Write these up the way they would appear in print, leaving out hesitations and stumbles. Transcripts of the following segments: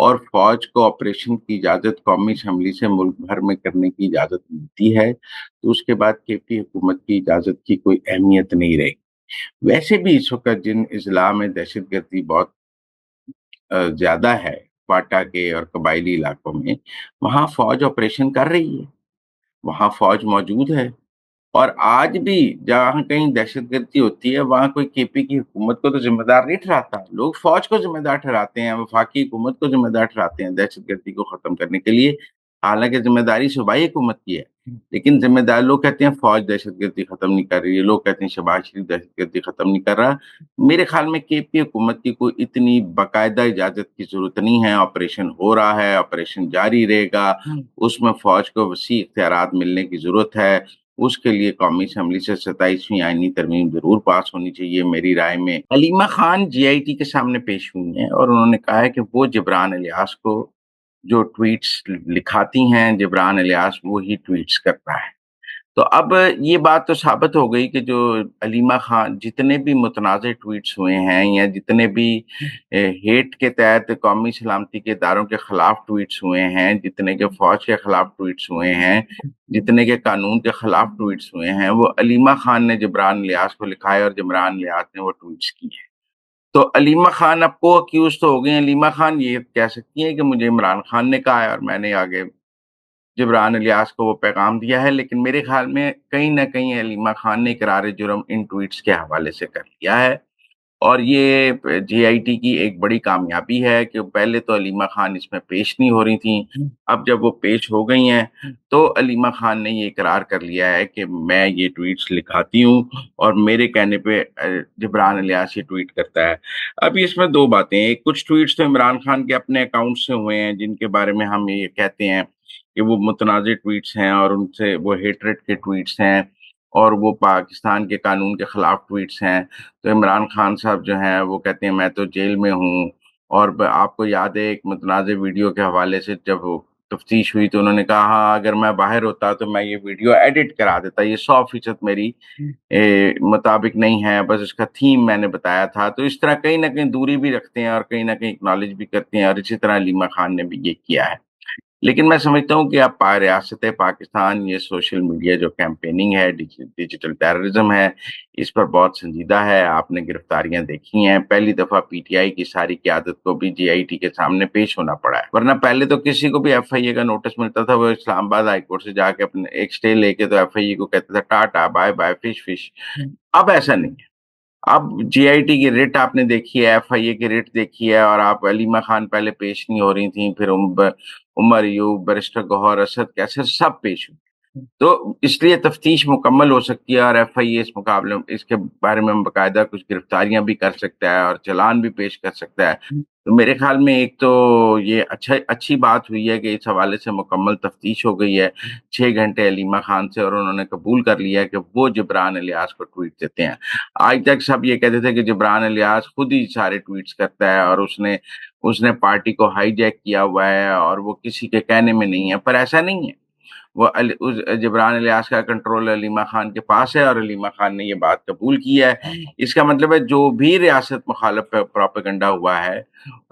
اور فوج کو آپریشن کی اجازت قومی اسمبلی سے ملک بھر میں کرنے کی اجازت ملتی ہے تو اس کے بعد کے پی حکومت کی اجازت کی کوئی اہمیت نہیں رہی۔ ویسے بھی اس وقت جن اضلاع میں دہشت گردی بہت زیادہ ہے، کوئٹہ کے اور قبائلی علاقوں میں، وہاں فوج آپریشن کر رہی ہے، وہاں فوج موجود ہے۔ اور آج بھی جہاں کہیں دہشت گردی ہوتی ہے وہاں کوئی کے پی کی حکومت کو تو ذمہ دار نہیں ٹھہراتا، لوگ فوج کو ذمہ دار ٹھہراتے ہیں، وفاقی حکومت کو ذمہ دار ٹھہراتے ہیں دہشت گردی کو ختم کرنے کے لیے، حالانکہ ذمہ داری صوبائی حکومت کی ہے۔ لیکن ذمہ دار لوگ کہتے ہیں فوج دہشت گردی ختم نہیں کر رہی ہے، لوگ کہتے ہیں شہباز شریف دہشت گردی ختم نہیں کر رہا۔ میرے خیال میں کے پی حکومت کی کوئی اتنی باقاعدہ اجازت کی ضرورت نہیں ہے، آپریشن ہو رہا ہے، آپریشن جاری رہے گا، اس میں فوج کو وسیع اختیارات ملنے کی ضرورت ہے۔ اس کے لیے قومی اسمبلی سے 27ویں آئینی ترمیم ضرور پاس ہونی چاہیے میری رائے میں۔ علیمہ خان جی آئی ٹی کے سامنے پیش ہوئی ہیں اور انہوں نے کہا ہے کہ وہ جبران الیاس کو جو ٹویٹس لکھاتی ہیں، جبران الیاس وہی ٹویٹس کرتا ہے۔ تو اب یہ بات تو ثابت ہو گئی کہ جو علیمہ خان جتنے بھی متنازع ٹویٹس ہوئے ہیں یا جتنے بھی ہیٹ کے تحت قومی سلامتی کے اداروں کے خلاف ٹویٹس ہوئے ہیں، جتنے کے فوج کے خلاف ٹویٹس ہوئے ہیں، جتنے کے قانون کے خلاف ٹویٹس ہوئے ہیں، وہ علیمہ خان نے جبران الیاس کو لکھا ہے اور جبران الیاس نے وہ ٹویٹس کی ہیں۔ تو علیمہ خان اب کو اکیوز تو ہو گئے ہیں، علیمہ خان یہ کہہ سکتی ہیں کہ مجھے عمران خان نے کہا ہے اور میں نے آگے جبران الیاس کو وہ پیغام دیا ہے، لیکن میرے خیال میں کہیں نہ کہیں علیمہ خان نے اقرار جرم ان ٹویٹس کے حوالے سے کر لیا ہے، اور یہ جے آئی ٹی کی ایک بڑی کامیابی ہے کہ پہلے تو علیمہ خان اس میں پیش نہیں ہو رہی تھیں، اب جب وہ پیش ہو گئی ہیں تو علیمہ خان نے یہ اقرار کر لیا ہے کہ میں یہ ٹویٹس لکھاتی ہوں اور میرے کہنے پہ جبران الیاس یہ ٹویٹ کرتا ہے۔ اب اس میں دو باتیں ہیں، کچھ ٹویٹس تو عمران خان کے اپنے اکاؤنٹ سے ہوئے ہیں جن کے بارے میں ہم یہ کہتے ہیں کہ وہ متنازع ٹویٹس ہیں اور ان سے وہ ہیٹریٹ کے ٹویٹس ہیں اور وہ پاکستان کے قانون کے خلاف ٹویٹس ہیں۔ تو عمران خان صاحب جو ہیں وہ کہتے ہیں میں تو جیل میں ہوں، اور آپ کو یاد ہے ایک متنازع ویڈیو کے حوالے سے جب تفتیش ہوئی تو انہوں نے کہا ہاں اگر میں باہر ہوتا تو میں یہ ویڈیو ایڈٹ کرا دیتا، یہ 100% میری مطابق نہیں ہے، بس اس کا تھیم میں نے بتایا تھا۔ تو اس طرح کہیں نہ کہیں دوری بھی رکھتے ہیں اور کہیں نہ کہیں اکنالج بھی کرتے ہیں، اور اسی طرح علیمہ خان نے بھی یہ کیا ہے۔ لیکن میں سمجھتا ہوں کہ اب ریاست پاکستان یہ سوشل میڈیا جو کیمپیننگ ہے، ڈیجیٹل ٹیررزم ہے، اس پر بہت سنجیدہ ہے۔ آپ نے گرفتاریاں دیکھی ہیں، پہلی دفعہ پی ٹی آئی کی ساری قیادت کو بھی جے آئی ٹی کے سامنے پیش ہونا پڑا ہے، ورنہ پہلے تو کسی کو بھی ایف آئی اے کا نوٹس ملتا تھا وہ اسلام آباد ہائی کورٹ سے جا کے اپنے ایک سٹے لے کے تو ایف آئی اے کو کہتا تھا tata bye bye fish fish. اب ایسا نہیں ہے، اب جے آئی ٹی کی ریٹ آپ نے دیکھی ہے، ایف آئی اے کی ریٹ دیکھی ہے، اور آپ علیمہ خان پہلے پیش نہیں ہو رہی تھیں، پھر عمر ایوب، بیرسٹر گوہر اسد کیسر سب پیش ہوئے، تو اس لیے تفتیش مکمل ہو سکتی ہے اور ایف آئی اے اس مقابلے اس کے بارے میں باقاعدہ کچھ گرفتاریاں بھی کر سکتا ہے اور چلان بھی پیش کر سکتا ہے۔ تو میرے خیال میں ایک تو یہ اچھی بات ہوئی ہے کہ اس حوالے سے مکمل تفتیش ہو گئی ہے 6 گھنٹے علیمہ خان سے، اور انہوں نے قبول کر لیا ہے کہ وہ جبران الیاس کو ٹویٹ دیتے ہیں۔ آج تک سب یہ کہتے تھے کہ جبران الیاس خود ہی سارے ٹویٹس کرتا ہے اور اس نے پارٹی کو ہائی جیک کیا ہوا ہے اور وہ کسی کے کہنے میں نہیں ہے، پر ایسا نہیں ہے۔ وہ جبران الیاس کا کنٹرول علیمہ خان کے پاس ہے اور علیمہ خان نے یہ بات قبول کی ہے۔ اس کا مطلب ہے جو بھی ریاست مخالف پروپیگنڈا ہوا ہے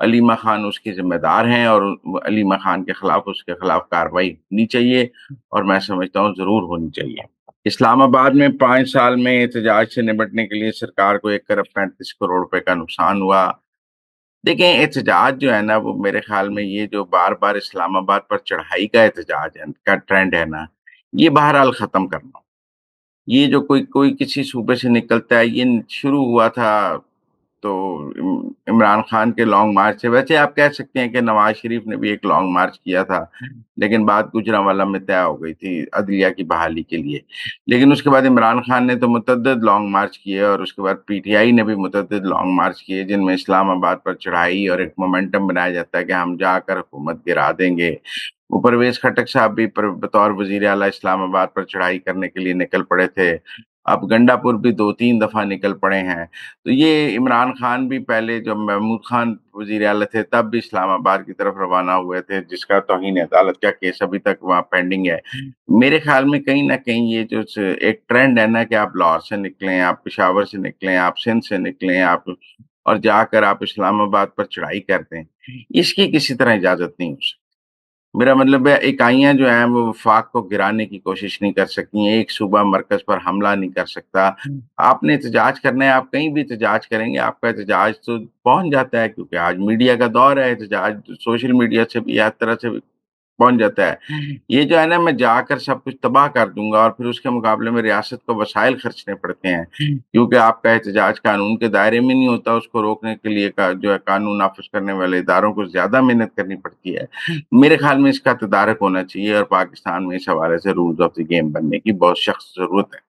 علیمہ خان اس کی ذمہ دار ہیں، اور علیمہ خان کے خلاف اس کے خلاف کارروائی ہونی چاہیے، اور میں سمجھتا ہوں ضرور ہونی چاہیے۔ اسلام آباد میں 5 سال میں احتجاج سے نمٹنے کے لیے سرکار کو 1,35 کروڑ روپے کا نقصان ہوا۔ دیکھیں احتجاج جو ہے نا وہ میرے خیال میں یہ جو بار بار اسلام آباد پر چڑھائی کا احتجاج ہے کا ٹرینڈ ہے نا، یہ بہرحال ختم کرنا۔ یہ جو کوئی کسی صوبے سے نکلتا ہے، یہ شروع ہوا تھا تو عمران خان کے لانگ مارچ سے، ویسے آپ کہہ سکتے ہیں کہ نواز شریف نے بھی ایک لانگ مارچ کیا تھا، لیکن بات گوجرانوالا میں طے ہو گئی تھی عدلیہ کی بحالی کے لیے۔ لیکن اس کے بعد عمران خان نے تو متعدد لانگ مارچ کیے، اور اس کے بعد پی ٹی آئی نے بھی متعدد لانگ مارچ کیے جن میں اسلام آباد پر چڑھائی اور ایک مومنٹم بنایا جاتا ہے کہ ہم جا کر حکومت گرا دیں گے۔ وہ پرویز خٹک صاحب بھی بطور وزیر اعلیٰ اسلام آباد پر چڑھائی کرنے کے لیے نکل پڑے تھے، اب گنڈا پور بھی 2-3 دفعہ نکل پڑے ہیں۔ تو یہ عمران خان بھی پہلے جب محمود خان وزیر اعلیٰ تھے تب بھی اسلام آباد کی طرف روانہ ہوئے تھے، جس کا توہین عدالت کا کیس ابھی تک وہاں پینڈنگ ہے۔ میرے خیال میں کہیں نہ کہیں یہ جو ایک ٹرینڈ ہے نا کہ آپ لاہور سے نکلیں، آپ پشاور سے نکلیں، آپ سندھ سے نکلیں، آپ اور جا کر آپ اسلام آباد پر چڑھائی کر دیں، اس کی کسی طرح اجازت نہیں ہو سکتی۔ میرا مطلب ہے اکائیاں جو ہیں وہ وفاق کو گرانے کی کوشش نہیں کر سکتی ہیں، ایک صوبہ مرکز پر حملہ نہیں کر سکتا۔ آپ نے احتجاج کرنا ہے، آپ کہیں بھی احتجاج کریں گے، آپ کا احتجاج تو پہنچ جاتا ہے، کیونکہ آج میڈیا کا دور ہے، احتجاج سوشل میڈیا سے بھی ہر طرح سے بھی پہنچ جاتا ہے۔ یہ جو ہے نا میں جا کر سب کچھ تباہ کر دوں گا اور پھر اس کے مقابلے میں ریاست کو وسائل خرچنے پڑتے ہیں، کیونکہ آپ کا احتجاج قانون کے دائرے میں نہیں ہوتا، اس کو روکنے کے لیے جو ہے قانون نافذ کرنے والے اداروں کو زیادہ محنت کرنی پڑتی ہے۔ میرے خیال میں اس کا تدارک ہونا چاہیے اور پاکستان میں اس حوالے سے رولز آف دی گیم بننے کی بہت سخت ضرورت ہے۔